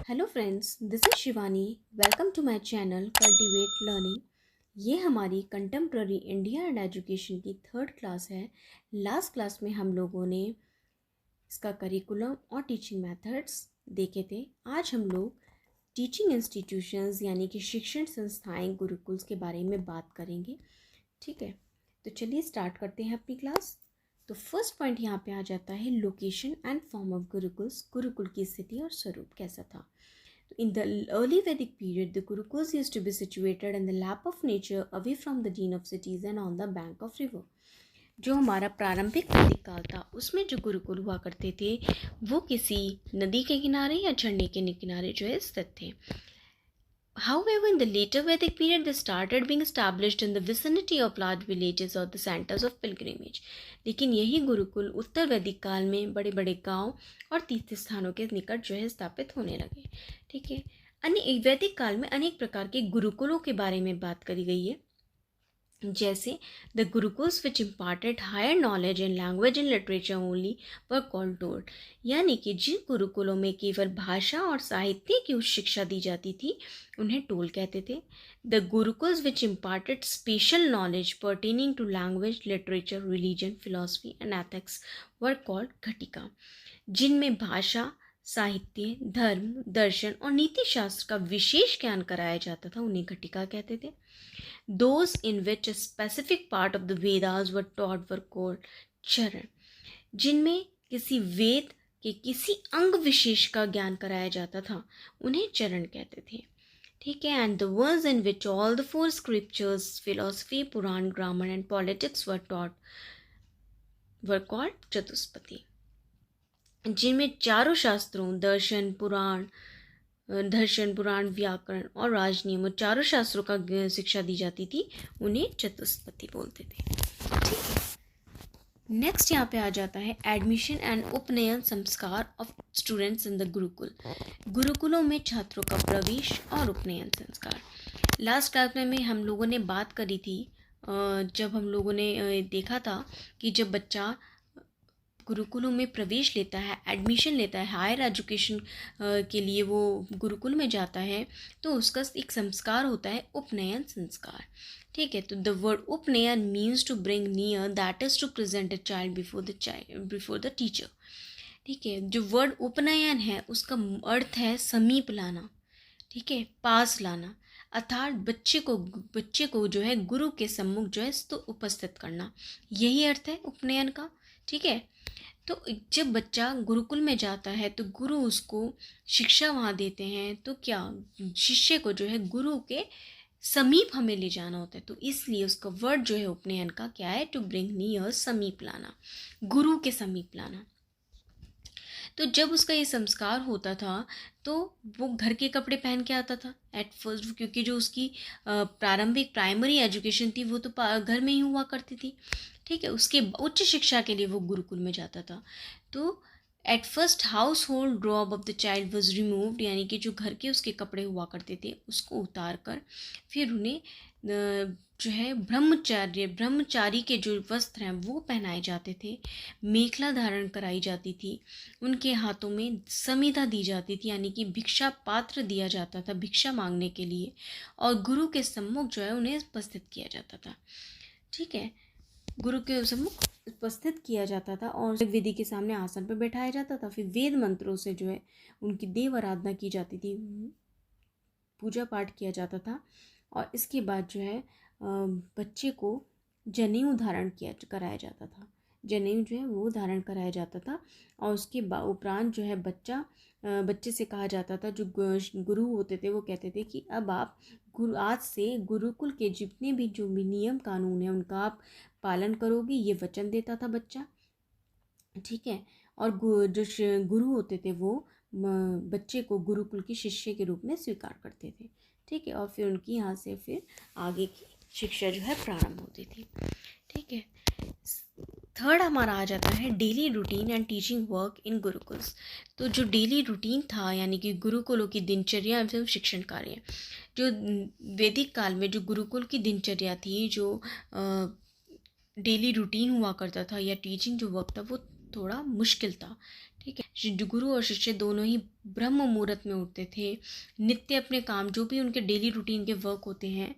Hello friends, this is Shivani. Welcome to my channel cultivate learning. ये हमारी contemporary India and education की third class है। Last class में हम लोगों ने इसका करिकुलम और टीचिंग मेथड्स देखे थे। आज हम लोग टीचिंग इंस्टीट्यूशंस यानी कि शिक्षण संस्थाएं गुरुकुल्स के बारे में बात करेंगे। ठीक है, तो चलिए स्टार्ट करते हैं अपनी क्लास। तो फर्स्ट पॉइंट यहाँ पे आ जाता है location and form of gurukuls. Gurukul की स्थिति और स्वरूप कैसा था। In the early Vedic period, the Gurukuls used to be situated in the lap of nature, away from the din of cities and on the bank of river. जो हमारा प्रारंभिक वैदिक काल था उसमें जो गुरुकुल हुआ करते थे वो किसी नदी के किनारे या झरने के किनारे जो है स्थित थे। However, in the later Vedic period, they started being established in the vicinity of large villages or the centers of pilgrimage. लेकिन यही गुरुकुल उत्तर वैदिक काल में बड़े बड़े गांव और तीर्थ स्थानों के निकट जो है स्थापित होने लगे। ठीक है, अन्य वैदिक काल में अनेक प्रकार के गुरुकुलों के बारे में बात करी गई है, जैसे the gurukuls which imparted higher knowledge in language and literature only were called told. यानी कि जिन गुरुकुलों में केवल भाषा और साहित्य की उच्च शिक्षा दी जाती थी उन्हें टोल कहते थे। The gurukuls which imparted special knowledge pertaining to language literature religion philosophy and ethics were called Ghatika. जिनमें भाषा साहित्य धर्म दर्शन और नीति शास्त्र का विशेष ज्ञान कराया जाता था उन्हें घटिका कहते थे। Those in which a specific part of the Vedas were taught were called चरण। जिनमें किसी वेद के किसी अंग विशेष का ज्ञान कराया जाता था उन्हें चरण कहते थे। ठीक है, and the verse in which all the four scriptures philosophy Purana grammar and politics were taught were called Chatushpathi. जिनमें चारों शास्त्रों दर्शन पुराण व्याकरण और राजनियम और चारों शास्त्रों का शिक्षा दी जाती थी उन्हें चतुष्पति बोलते थे। ठीक है, नेक्स्ट यहाँ पे आ जाता है admission and upanayana sanskar of students in the gurukul. गुरुकुलों में छात्रों का प्रवेश और उपनयन संस्कार। लास्ट क्लास में हम लोगों ने बात करी थी, जब हम लोगों ने देखा था कि जब बच्चा गुरुकुलों में प्रवेश लेता है, एडमिशन लेता है, हायर एजुकेशन के लिए वो गुरुकुल में जाता है तो उसका एक संस्कार होता है उपनयन संस्कार। ठीक है, तो the word upanayan means to bring near, that is to present a child before the teacher. ठीक है, जो वर्ड उपनयन है उसका अर्थ है समीप लाना। ठीक है, पास लाना, अर्थात बच्चे को जो है गुरु के सम्मुख जो है तो उपस्थित करना, यही अर्थ है उपनयन का। ठीक है, तो जब बच्चा गुरुकुल में जाता है तो गुरु उसको शिक्षा वहाँ देते हैं, तो क्या शिष्य को जो है गुरु के समीप हमें ले जाना होता है, तो इसलिए उसका वर्ड जो है उपनयन का क्या है, टू ब्रिंग नियर, समीप लाना, गुरु के समीप लाना। तो जब उसका ये संस्कार होता था तो वो घर के कपड़े पहन के आता था एट फर्स्ट, क्योंकि जो उसकी प्रारंभिक प्राइमरी एजुकेशन थी वो तो घर में ही हुआ करती थी। ठीक है, उसके उच्च शिक्षा के लिए वो गुरुकुल में जाता था। तो at first household robe of the child was removed, यानी कि जो घर के उसके कपड़े हुआ करते थे उसको उतार कर फिर उन्हें जो है ब्रह्मचारी के जो वस्त्र हैं वो पहनाए जाते थे, मेखला धारण कराई जाती थी, उनके हाथों में समिधा दी जाती थी, यानी कि भिक्षा पात्र दिया जाता था भिक्षा मांगने के लिए, और गुरु के सम्मुख जो है उन्हें उपस्थित किया जाता था। ठीक है, गुरु के सम्मुख उपस्थित किया जाता था और वेदी के सामने आसन पर बैठाया जाता था। फिर वेद मंत्रों से जो है उनकी देव आराधना की जाती थी, पूजा पाठ किया जाता था, और इसके बाद जो है बच्चे को जनेऊ धारण कराया जाता था। जनेऊ जो है वो धारण कराया जाता था, और उसके उपरांत जो है बच्चे से कहा जाता था, जो गुरु होते थे वो कहते थे कि अब आप आज से गुरुकुल के जितने भी जो भी नियम कानून हैं उनका आप पालन करोगे, ये वचन देता था बच्चा। ठीक है, और जो गुरु होते थे वो बच्चे को गुरुकुल के शिष्य के रूप में स्वीकार करते थे। ठीक है, और फिर उनकी यहाँ से फिर आगे की शिक्षा जो है प्रारंभ होती थी। ठीक है, थर्ड हमारा आ जाता है daily routine and teaching work in gurukuls. तो जो डेली रूटीन था यानी कि गुरुकुलों की दिनचर्या एवं शिक्षण कार्य, जो वैदिक काल में जो गुरुकुल की दिनचर्या थी, जो डेली रूटीन हुआ करता था या टीचिंग जो वर्क था वो थोड़ा मुश्किल था। ठीक है। जो गुरु और शिष्य दोनों ही ब्रह्म मुहूर्त में उठते थे, नित्य अपने काम जो भी उनके डेली रूटीन के वर्क होते हैं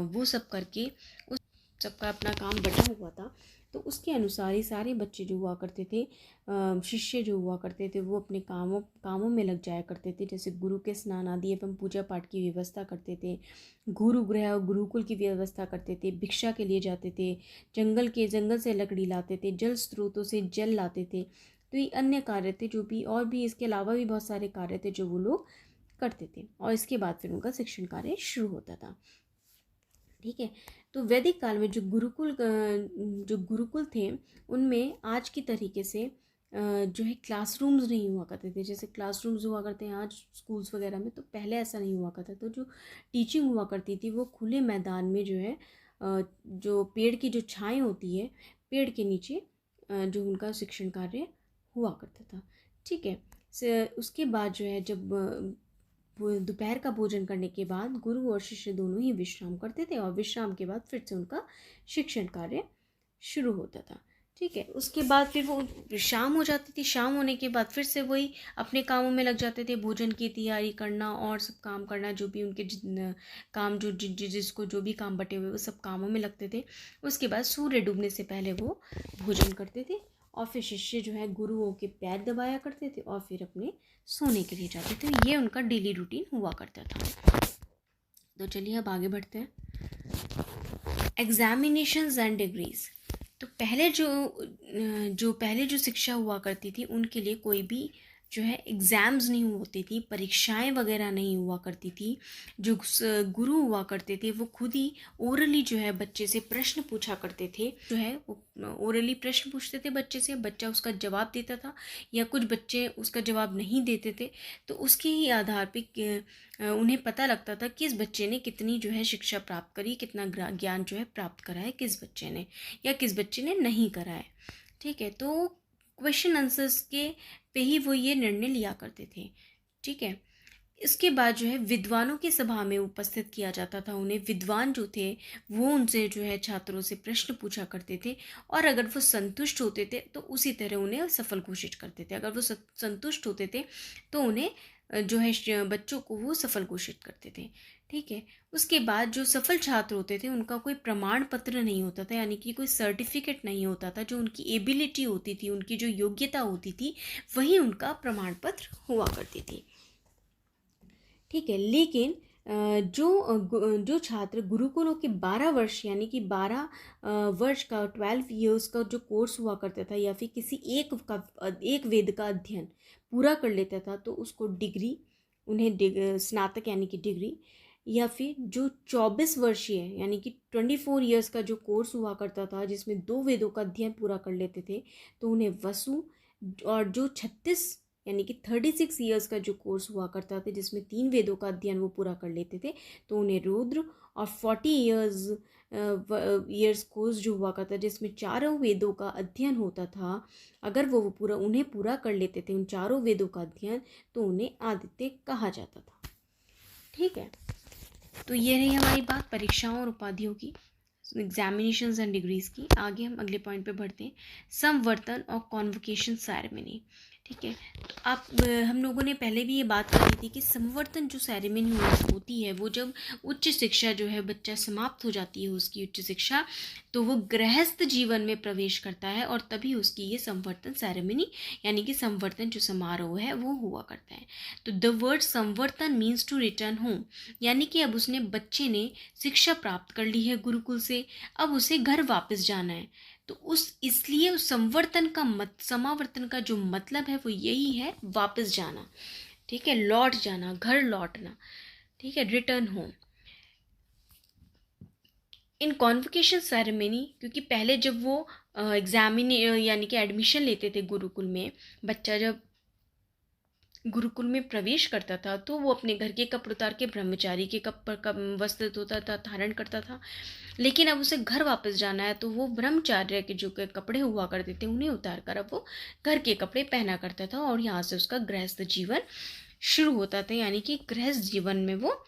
वो सब करके, उस सबका अपना काम बटा हुआ था। तो उसके अनुसार ही सारे बच्चे जो हुआ करते थे, शिष्य जो हुआ करते थे, वो अपने कामों में लग जाया करते थे। जैसे गुरु के स्नान आदि एवं पूजा पाठ की व्यवस्था करते थे, गुरु गृह और गुरुकुल की व्यवस्था करते थे, भिक्षा के लिए जाते थे, जंगल से लकड़ी लाते थे, जल स्रोतों से जल लाते थे। तो ये अन्य कार्य थे जो भी, और भी इसके अलावा भी बहुत सारे कार्य थे जो वो लोग करते थे, और इसके बाद फिर उनका शिक्षण कार्य शुरू होता था। ठीक है। तो वैदिक काल में जो गुरुकुल थे, उनमें आज की तरीके से जो है क्लासरूम्स नहीं हुआ करते थे। जैसे क्लासरूम्स हुआ करते हैं आज स्कूल्स वगैरह में, तो पहले ऐसा नहीं हुआ करता। तो जो टीचिंग हुआ करती थी वो खुले मैदान में जो है, जो पेड़ की जो छाएं होती है, पेड़ के नीचे जो उनका शिक्षण कार्य हुआ करता था। ठीक है। उसके बाद जो है, जब दोपहर का भोजन करने के बाद गुरु और शिष्य दोनों ही विश्राम करते थे, और विश्राम के बाद फिर से उनका शिक्षण कार्य शुरू होता था। ठीक है। उसके बाद फिर वो शाम हो जाती थी, शाम होने के बाद फिर से वही अपने कामों में लग जाते थे, भोजन की तैयारी करना और सब काम करना, जो भी उनके काम जो जिसको जो भी काम बटे हुए वो सब कामों में लगते थे। उसके बाद सूर्य डूबने से पहले वो भोजन करते थे, और फिर शिष्य जो है गुरुओं के पैर दबाया करते थे और फिर अपने सोने के लिए जाते थे। ये उनका डेली रूटीन हुआ करता था। तो चलिए अब आगे बढ़ते हैं। Examinations and degrees. तो पहले जो शिक्षा हुआ करती थी, उनके लिए कोई भी जो है एग्ज़ाम्स नहीं होती थी, परीक्षाएं वगैरह नहीं हुआ करती थी। जो गुरु हुआ करते थे वो खुद ही ओरली जो है बच्चे से प्रश्न पूछा करते थे। जो है वो ओरली प्रश्न पूछते थे बच्चे से, बच्चा उसका जवाब देता था, या कुछ बच्चे उसका जवाब नहीं देते थे। तो उसके ही आधार पे उन्हें पता लगता था कि इस बच्चे ने कितनी जो है शिक्षा प्राप्त करी, कितना ज्ञान जो है प्राप्त करा है किस बच्चे ने, या किस बच्चे ने नहीं करा है। ठीक है। तो क्वेश्चन आंसर्स के पे ही वो ये निर्णय लिया करते थे। ठीक है। इसके बाद जो है विद्वानों की सभा में उपस्थित किया जाता था उन्हें। विद्वान जो थे वो उनसे जो है छात्रों से प्रश्न पूछा करते थे, और अगर वो संतुष्ट होते थे तो उसी तरह उन्हें सफल घोषित करते थे। अगर वो संतुष्ट होते थे तो उन्हें जो है बच्चों को वो सफल घोषित करते थे। ठीक है। उसके बाद जो सफल छात्र होते थे उनका कोई प्रमाण पत्र नहीं होता था, यानी कि कोई सर्टिफिकेट नहीं होता था। जो उनकी एबिलिटी होती थी, उनकी जो योग्यता होती थी, वही उनका प्रमाण पत्र हुआ करती थी। ठीक है। लेकिन जो छात्र गुरुकुलों के 12 वर्ष यानी कि 12 वर्ष का 12 ईयर्स का जो कोर्स हुआ करता था, या फिर किसी एक वेद का अध्ययन पूरा कर लेता था, तो उसको डिग्री, उन्हें स्नातक यानी कि डिग्री, या फिर जो 24 वर्षीय यानी कि 24 ईयर्स का जो कोर्स हुआ करता था जिसमें 2 वेदों का अध्ययन पूरा कर लेते थे, तो उन्हें वसु, और जो 36 यानी कि 36 ईयर्स का जो कोर्स हुआ करता था जिसमें 3 वेदों का अध्ययन वो पूरा कर लेते थे, तो उन्हें रुद्र, और 40 ईयर्स कोर्स जो हुआ करता जिसमें 4 वेदों का अध्ययन होता था, अगर वो उन्हें पूरा कर लेते थे उन 4 वेदों का अध्ययन, तो उन्हें आदित्य कहा जाता था। ठीक है। तो ये रही हमारी बात परीक्षाओं और उपाधियों की, एग्जामिनेशंस एंड डिग्रीज की। आगे हम अगले पॉइंट पे बढ़ते हैं, संवर्तन और कॉन्वोकेशन सेरेमनी। ठीक है। तो हम लोगों ने पहले भी ये बात करी थी कि संवर्तन जो सेरेमनी होती है, वो जब उच्च शिक्षा जो है बच्चा समाप्त हो जाती है उसकी उच्च शिक्षा, तो वो गृहस्थ जीवन में प्रवेश करता है, और तभी उसकी ये संवर्तन सेरेमनी यानी कि संवर्तन जो समारोह है वो हुआ करता है। तो the word samvartan means to return home, यानी कि अब बच्चे ने शिक्षा प्राप्त कर ली है गुरुकुल से, अब उसे घर वापस जाना है। तो इसलिए उस समावर्तन का जो मतलब है वो यही है, वापस जाना। ठीक है। लौट जाना, घर लौटना। ठीक है। Return home. In convocation ceremony, क्योंकि पहले जब वो यानी कि एडमिशन लेते थे गुरुकुल में, बच्चा जब गुरुकुल में प्रवेश करता था तो वो अपने घर के कपड़े उतार के ब्रह्मचारी के वस्त्र धोता था, धारण करता था। लेकिन अब उसे घर वापस जाना है, तो वो ब्रह्मचार्य के जो कपड़े हुआ करते थे उन्हें उतार कर अब वो घर के कपड़े पहना करता था, और यहाँ से उसका गृहस्थ जीवन शुरू होता था, यानी कि गृहस्थ जीवन में वो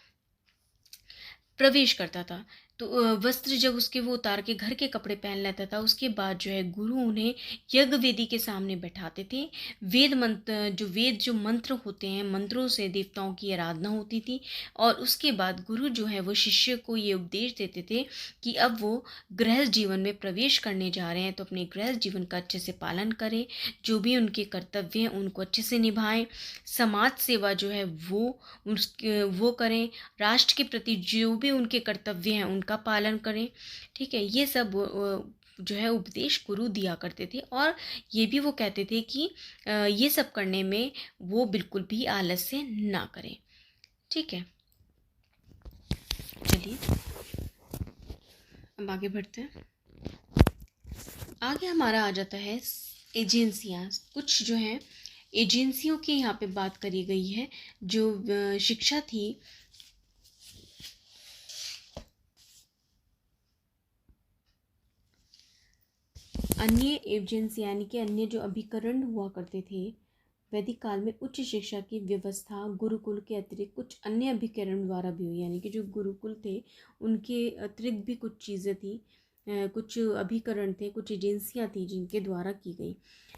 प्रवेश करता था। तो वस्त्र जब उसके वो उतार के घर के कपड़े पहन लेता था, उसके बाद जो है गुरु उन्हें यज्ञ वेदी के सामने बैठाते थे। वेद जो मंत्र होते हैं, मंत्रों से देवताओं की आराधना होती थी। और उसके बाद गुरु जो है वो शिष्य को ये उपदेश देते थे कि अब वो गृहस्थ जीवन में प्रवेश करने जा रहे हैं, तो अपने गृहस्थ जीवन का अच्छे से पालन करें, जो भी उनके कर्तव्य हैं उनको अच्छे से निभाएं, समाज सेवा जो है वो करें, राष्ट्र के प्रति जो भी उनके कर्तव्य हैं उनका पालन करें। ठीक है, ये सब जो है उपदेश गुरु दिया करते थे। और ये भी वो कहते थे कि ये सब करने में वो बिल्कुल भी आलस्य ना करें। ठीक है, चलिए अब आगे बढ़ते हैं। आगे हमारा आ जाता है एजेंसियाँ। कुछ जो है एजेंसियों की यहाँ पे बात करी गई है। जो शिक्षा थी अन्य एजेंसी यानी कि अन्य जो अभिकरण हुआ करते थे वैदिक काल में, उच्च शिक्षा की व्यवस्था गुरुकुल के अतिरिक्त कुछ अन्य अभिकरण द्वारा भी हुई। यानी कि जो गुरुकुल थे उनके अतिरिक्त भी कुछ चीज़ें थी, कुछ अभिकरण थे, कुछ एजेंसियां थी जिनके द्वारा की गई।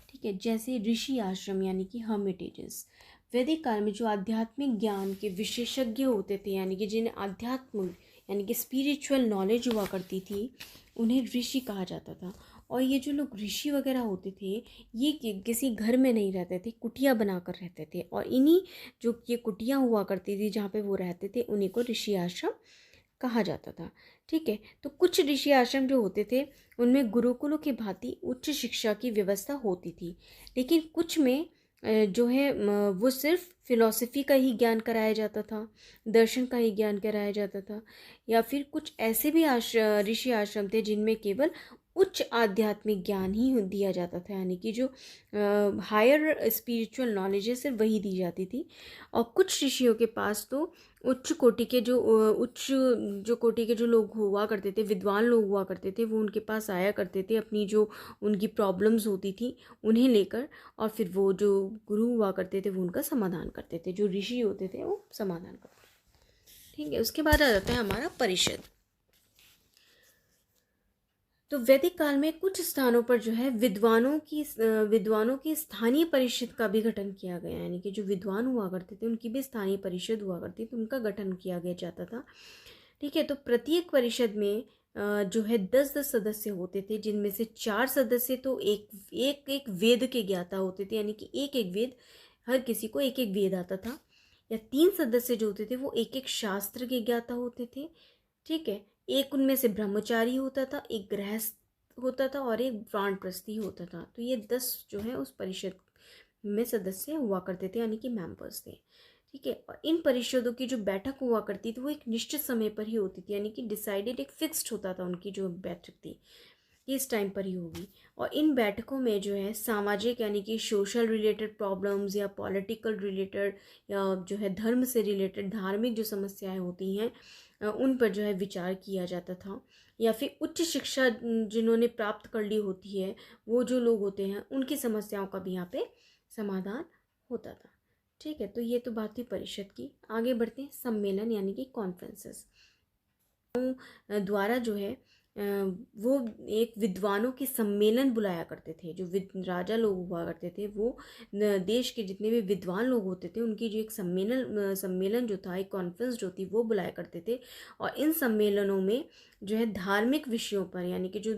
ठीक है, जैसे ऋषि आश्रम यानी कि हर्मिटेजेस। वैदिक काल में जो आध्यात्मिक ज्ञान के विशेषज्ञ होते थे, यानी कि जिन्हें अध्यात्म यानी कि स्पिरिचुअल नॉलेज हुआ करती थी, उन्हें ऋषि कहा जाता था। और ये जो लोग ऋषि वगैरह होते थे ये किसी घर में नहीं रहते थे, कुटिया बनाकर रहते थे। और इन्हीं जो ये कुटियाँ हुआ करती थी जहाँ पे वो रहते थे उन्हीं को ऋषि आश्रम कहा जाता था। ठीक है, तो कुछ ऋषि आश्रम जो होते थे उनमें गुरुकुलों की भांति उच्च शिक्षा की व्यवस्था होती थी, लेकिन कुछ में जो है वो सिर्फ फिलॉसफी का ही ज्ञान कराया जाता था, दर्शन का ही ज्ञान कराया जाता था। या फिर कुछ ऐसे भी ऋषि आश्रम थे जिनमें केवल उच्च आध्यात्मिक ज्ञान ही दिया जाता था, यानी कि जो हायर स्पिरिचुअल नॉलेज है सिर्फ वही दी जाती थी। और कुछ ऋषियों के पास तो उच्च कोटि के जो लोग हुआ करते थे, विद्वान लोग हुआ करते थे, वो उनके पास आया करते थे अपनी जो उनकी प्रॉब्लम्स होती थी उन्हें लेकर। और फिर वो जो गुरु हुआ करते थे वो उनका समाधान करते थे, जो ऋषि होते थे वो समाधान करते थे। ठीक है, उसके बाद आ जाता है हमारा परिषद। तो वैदिक काल में कुछ स्थानों पर जो है विद्वानों की स्थानीय परिषद का भी गठन किया गया, यानी कि जो विद्वान हुआ करते थे उनकी भी स्थानीय परिषद हुआ करती थी, उनका गठन किया गया जाता था। ठीक है, तो प्रत्येक परिषद में जो है 10-10 सदस्य होते थे, जिनमें से 4 सदस्य तो एक वेद के ज्ञाता होते थे, यानी कि एक एक वेद, हर किसी को एक एक वेद आता था। या 3 सदस्य जो होते थे वो एक एक शास्त्र के ज्ञाता होते थे। ठीक है, एक उनमें से ब्रह्मचारी होता था, एक गृहस्थ होता था और एक वानप्रस्थी होता था। तो ये 10 जो है उस परिषद में सदस्य हुआ करते थे, यानी कि मेंबर्स थे। ठीक है, और इन परिषदों की जो बैठक हुआ करती थी वो एक निश्चित समय पर ही होती थी, यानी कि डिसाइडेड, एक फिक्स्ड होता था उनकी जो बैठक थी कि इस टाइम पर ही होगी। और इन बैठकों में जो है सामाजिक यानी कि सोशल रिलेटेड प्रॉब्लम्स या पॉलिटिकल रिलेटेड या जो है धर्म से रिलेटेड धार्मिक जो समस्याएं होती हैं उन पर जो है विचार किया जाता था। या फिर उच्च शिक्षा जिन्होंने प्राप्त कर ली होती है वो जो लोग होते हैं उनकी समस्याओं का भी यहाँ पे समाधान होता था। ठीक है, तो ये तो बात थी परिषद की। आगे बढ़ते हैं सम्मेलन यानी कि कॉन्फ्रेंसेस द्वारा जो है वो एक विद्वानों के सम्मेलन बुलाया करते थे। जो राजा लोग हुआ करते थे वो देश के जितने भी विद्वान लोग होते थे उनकी जो एक सम्मेलन जो था, एक कॉन्फ्रेंस जो थी वो बुलाया करते थे। और इन सम्मेलनों में जो है धार्मिक विषयों पर यानी कि जो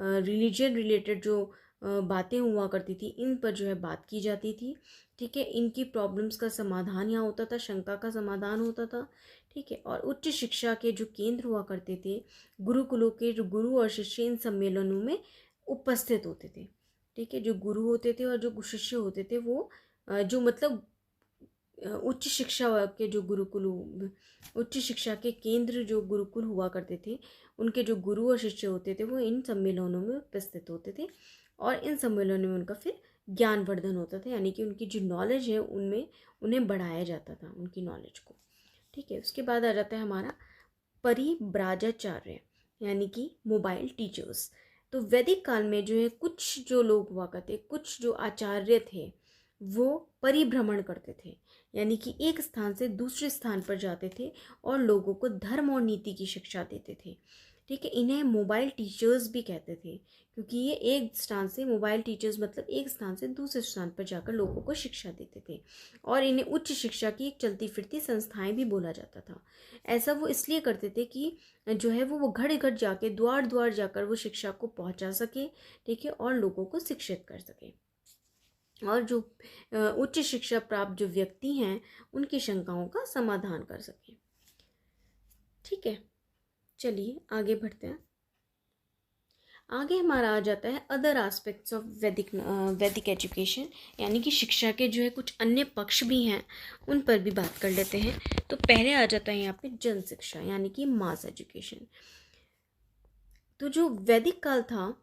रिलीजन रिलेटेड जो बातें हुआ करती थी इन पर जो है बात की जाती थी। ठीक है, इनकी प्रॉब्लम्स का समाधान यहाँ होता था, शंका का समाधान होता था। ठीक है, और उच्च शिक्षा के जो केंद्र हुआ करते थे गुरुकुलों के जो गुरु और शिष्य इन सम्मेलनों में उपस्थित होते थे। ठीक है, जो गुरु होते थे और जो शिष्य होते थे वो जो मतलब उच्च शिक्षा के जो उच्च शिक्षा के केंद्र जो गुरुकुल हुआ करते थे उनके जो गुरु और शिष्य होते थे वो इन सम्मेलनों में उपस्थित होते थे। और इन सम्मेलनों में उनका फिर ज्ञानवर्धन होता था, यानी कि उनकी जो नॉलेज है उनमें उन्हें बढ़ाया जाता था, उनकी नॉलेज को। ठीक है, उसके बाद आ जाता है हमारा परिव्राजाचार्य यानी कि मोबाइल टीचर्स। तो वैदिक काल में जो है कुछ जो लोग हुआ करते, कुछ जो आचार्य थे वो परिभ्रमण करते थे, यानी कि एक स्थान से दूसरे स्थान पर जाते थे और लोगों को धर्म और नीति की शिक्षा देते थे। ठीक है, इन्हें मोबाइल टीचर्स भी कहते थे, क्योंकि ये एक स्थान से, मोबाइल टीचर्स मतलब एक स्थान से दूसरे स्थान पर जाकर लोगों को शिक्षा देते थे। और इन्हें उच्च शिक्षा की एक चलती फिरती संस्थाएं भी बोला जाता था। ऐसा वो इसलिए करते थे कि जो है वो घर घर जाके, द्वार द्वार जाकर वो शिक्षा को पहुंचा सके। ठीक है, और लोगों को शिक्षित कर सके, और जो उच्च शिक्षा प्राप्त जो व्यक्ति हैं उनकी शंकाओं का समाधान कर सके। ठीक है, चलिए आगे बढ़ते हैं। आगे हमारा आ जाता है अदर एस्पेक्ट्स ऑफ वैदिक एजुकेशन, यानी कि शिक्षा के जो है कुछ अन्य पक्ष भी हैं, उन पर भी बात कर लेते हैं। तो पहले आ जाता है यहाँ पे जन शिक्षा, यानी कि मास एजुकेशन। तो जो वैदिक काल था,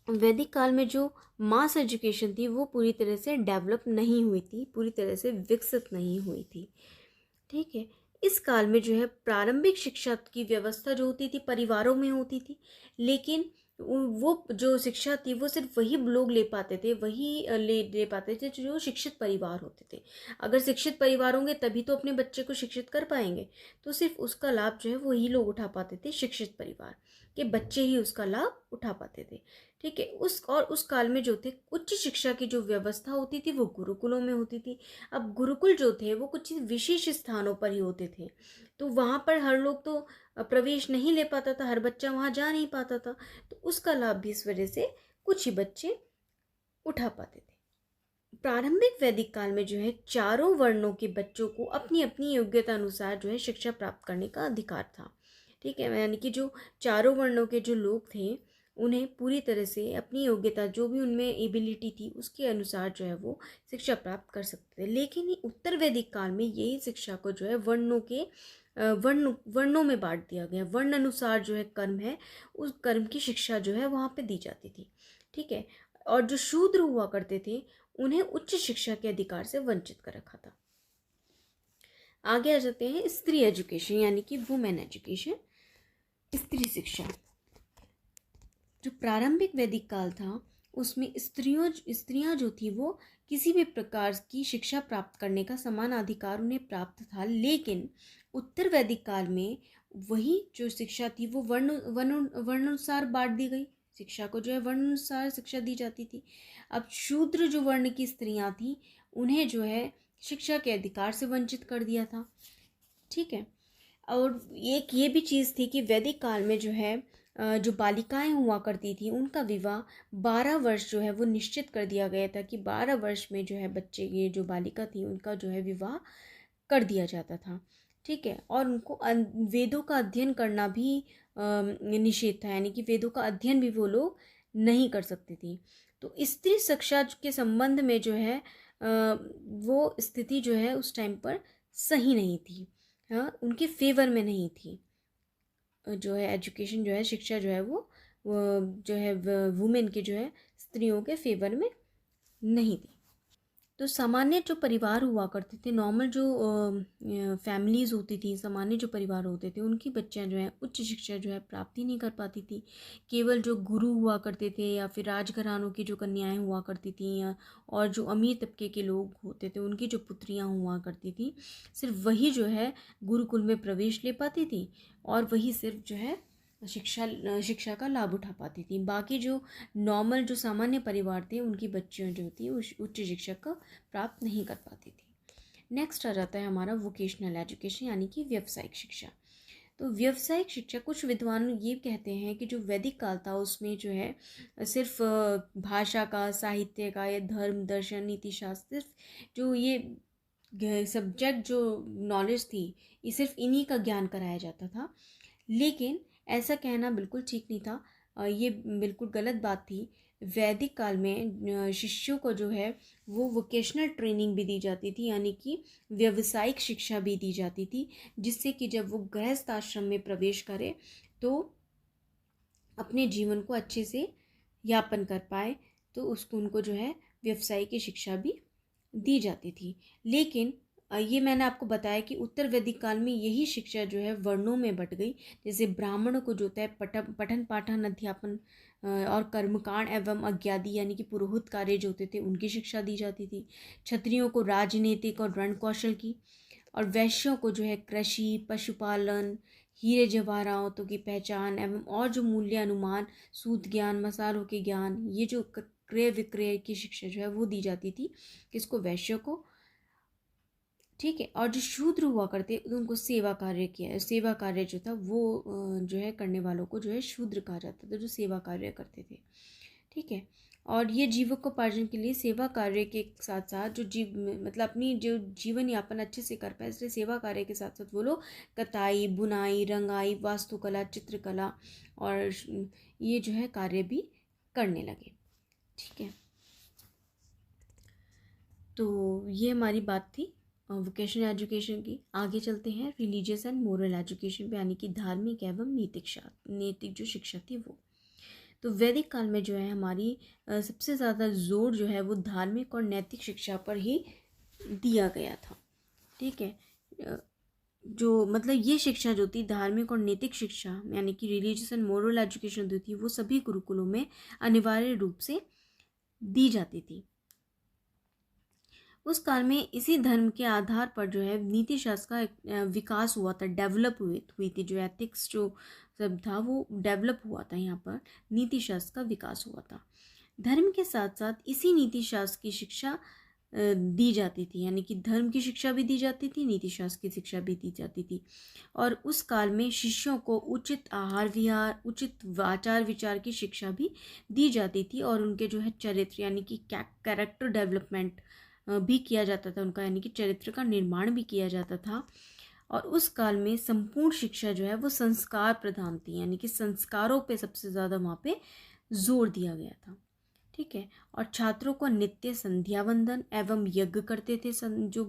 वैदिक काल में जो मास एजुकेशन थी वो पूरी तरह से डेवलप नहीं हुई थी, पूरी तरह से विकसित नहीं हुई थी। ठीक है, इस काल में जो है प्रारंभिक शिक्षा की व्यवस्था जो होती थी परिवारों में होती थी, लेकिन वो जो शिक्षा थी वो सिर्फ वही लोग ले पाते थे, वही ले पाते थे जो शिक्षित परिवार होते थे। अगर शिक्षित परिवार होंगे तभी तो अपने बच्चे को शिक्षित कर पाएंगे, तो सिर्फ उसका लाभ जो है वही लोग उठा पाते थे, शिक्षित परिवार के बच्चे ही उसका लाभ उठा पाते थे। ठीक है, उस काल में जो थे उच्च शिक्षा की जो व्यवस्था होती थी वो गुरुकुलों में होती थी। अब गुरुकुल जो थे वो कुछ विशेष स्थानों पर ही होते थे, तो वहाँ पर हर लोग तो प्रवेश नहीं ले पाता था, हर बच्चा वहाँ जा नहीं पाता था, तो उसका लाभ भी इस वजह से कुछ ही बच्चे उठा पाते थे। प्रारंभिक वैदिक काल में जो है चारों वर्णों के बच्चों को अपनी अपनी योग्यता अनुसार जो है शिक्षा प्राप्त करने का अधिकार था। ठीक है, यानी कि जो चारों वर्णों के जो लोग थे उन्हें पूरी तरह से अपनी योग्यता, जो भी उनमें एबिलिटी थी उसके अनुसार जो है वो शिक्षा प्राप्त कर सकते थे। लेकिन उत्तर वैदिक काल में यही शिक्षा को जो है वर्णों में बांट दिया गया। वर्ण अनुसार जो है कर्म है, उस कर्म की शिक्षा जो है वहाँ पे दी जाती थी। ठीक है, और जो शूद्र हुआ करते थे उन्हें उच्च शिक्षा के अधिकार से वंचित कर रखा था। आगे आ जाते हैं स्त्री एजुकेशन, यानी कि वुमेन एजुकेशन, स्त्री शिक्षा। जो प्रारंभिक वैदिक काल था उसमें स्त्रियां जो थी वो किसी भी प्रकार की शिक्षा प्राप्त करने का समान अधिकार उन्हें प्राप्त था। लेकिन उत्तर वैदिक काल में वही जो शिक्षा थी वो वर्णानुसार बांट दी गई। शिक्षा को जो है वर्णानुसार शिक्षा दी जाती थी। अब शूद्र जो वर्ण की स्त्रियां थी उन्हें जो है शिक्षा के अधिकार से वंचित कर दिया था। ठीक है, और एक ये भी चीज़ थी कि वैदिक काल में जो है जो बालिकाएं हुआ करती थी उनका विवाह 12 वर्ष जो है वो निश्चित कर दिया गया था कि 12 वर्ष में जो है बच्चे, ये जो बालिका थी उनका जो है विवाह कर दिया जाता था। ठीक है, और उनको वेदों का अध्ययन करना भी निषेध था, यानी कि वेदों का अध्ययन भी वो लोग नहीं कर सकती थी। तो स्त्री शिक्षा के संबंध में जो है वो स्थिति जो है उस टाइम पर सही नहीं थी, हाँ, उनके फेवर में नहीं थी। जो है एजुकेशन जो है शिक्षा जो है वो जो है वुमेन के जो है स्त्रियों के फेवर में नहीं थी। तो सामान्य जो परिवार हुआ करते थे, नॉर्मल जो फैमिलीज़ होती थी, सामान्य जो परिवार होते थे उनकी बच्चियां जो है उच्च शिक्षा जो है प्राप्त ही नहीं कर पाती थी। केवल जो गुरु हुआ करते थे या फिर राजघरानों की जो कन्याएं हुआ करती थी, या और जो अमीर तबके के लोग होते थे उनकी जो पुत्रियां हुआ करती थी, सिर्फ वही जो है गुरुकुल में प्रवेश ले पाती थी और वही सिर्फ जो है शिक्षा का लाभ उठा पाती थी। बाकी जो नॉर्मल जो सामान्य परिवार थे उनकी बच्चियां जो थी उच्च शिक्षा का प्राप्त नहीं कर पाती थी। नेक्स्ट आ जाता है हमारा वोकेशनल एजुकेशन, यानी कि व्यावसायिक शिक्षा। तो व्यावसायिक शिक्षा, कुछ विद्वान ये कहते हैं कि जो वैदिक काल था उसमें जो है सिर्फ भाषा का, साहित्य का या धर्म, दर्शन, नीति शास्त्र, सिर्फ जो ये सब्जेक्ट जो नॉलेज थी ये सिर्फ इन्हीं का ज्ञान कराया जाता था। लेकिन ऐसा कहना बिल्कुल ठीक नहीं था, ये बिल्कुल गलत बात थी। वैदिक काल में शिष्यों को जो है वो वोकेशनल ट्रेनिंग भी दी जाती थी, यानी कि व्यावसायिक शिक्षा भी दी जाती थी, जिससे कि जब वो गृहस्थ आश्रम में प्रवेश करे तो अपने जीवन को अच्छे से यापन कर पाए, तो उनको जो है व्यवसाय की शिक्षा भी दी जाती थी। लेकिन ये मैंने आपको बताया कि उत्तर वैदिक काल में यही शिक्षा जो है वर्णों में बट गई। जैसे ब्राह्मणों को जो होता है पठन पाठन अध्यापन और कर्मकांड एवं अज्ञादी यानी कि पुरोहित कार्य जो होते थे उनकी शिक्षा दी जाती थी। क्षत्रियों को राजनीतिक और रण कौशल की, और वैश्यों को जो है कृषि, पशुपालन, हीरे जवाहरातों की पहचान एवं और जो मूल्य अनुमान, सूत ज्ञान, मसालों के ज्ञान, ये जो क्रय विक्रय की शिक्षा जो है वो दी जाती थी किसको? वैश्यों को। ठीक है। और जो शूद्र हुआ करते उनको सेवा कार्य जो था वो जो है करने वालों को जो है शूद्र कहा जाता था, जो सेवा कार्य करते थे। ठीक है। और ये जीविकोपार्जन के लिए सेवा कार्य के साथ साथ जो मतलब अपनी जो जीवन यापन अच्छे से कर पाए, इसलिए सेवा कार्य के साथ साथ वो लोग कताई, बुनाई, रंगाई, वास्तुकला, चित्रकला और ये जो है कार्य भी करने लगे। ठीक है। तो ये हमारी बात थी वोकेशनल एजुकेशन की। आगे चलते हैं रिलीजियस एंड मोरल एजुकेशन पे, यानी कि धार्मिक एवं नैतिक जो शिक्षा थी वो। तो वैदिक काल में जो है हमारी सबसे ज़्यादा जोर जो है वो धार्मिक और नैतिक शिक्षा पर ही दिया गया था। ठीक है। जो मतलब ये शिक्षा जो थी धार्मिक और नैतिक शिक्षा यानी कि रिलीजियस एंड मोरल एजुकेशन जो थी वो सभी गुरुकुलों में अनिवार्य रूप से दी जाती थी। उस काल में इसी धर्म के आधार पर जो है नीति शास्त्र का विकास हुआ था, डेवलप हुई थी। जो एथिक्स जो सब था वो डेवलप हुआ था, यहाँ पर नीति शास्त्र का विकास हुआ था। धर्म के साथ साथ इसी नीति शास्त्र की शिक्षा दी जाती थी, यानी कि धर्म की शिक्षा भी दी जाती थी, नीति शास्त्र की शिक्षा भी दी जाती थी। और उस काल में शिष्यों को उचित आहार विहार, उचित आचार विचार की शिक्षा भी दी जाती थी, और उनके जो है चरित्र यानी कि कैरेक्टर डेवलपमेंट भी किया जाता था उनका, यानी कि चरित्र का निर्माण भी किया जाता था। और उस काल में संपूर्ण शिक्षा जो है वो संस्कार प्रधान थी, यानी कि संस्कारों पे सबसे ज़्यादा वहाँ पे जोर दिया गया था। ठीक है। और छात्रों को नित्य संध्या वंदन एवं यज्ञ करते थे। जो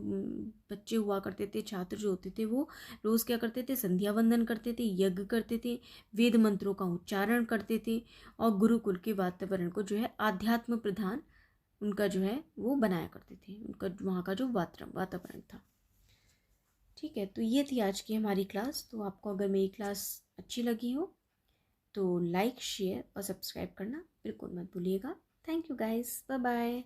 बच्चे हुआ करते थे, छात्र जो होते थे वो रोज़ क्या करते थे? संध्या वंदन करते थे, यज्ञ करते थे, वेद मंत्रों का उच्चारण करते थे, और गुरुकुल के वातावरण को जो है आध्यात्म प्रधान उनका जो है वो बनाया करते थे, उनका वहाँ का जो वातावरण था। ठीक है। तो ये थी आज की हमारी क्लास। तो आपको अगर मेरी क्लास अच्छी लगी हो तो लाइक, शेयर और सब्सक्राइब करना बिल्कुल मत भूलिएगा। Thank you guys, bye bye.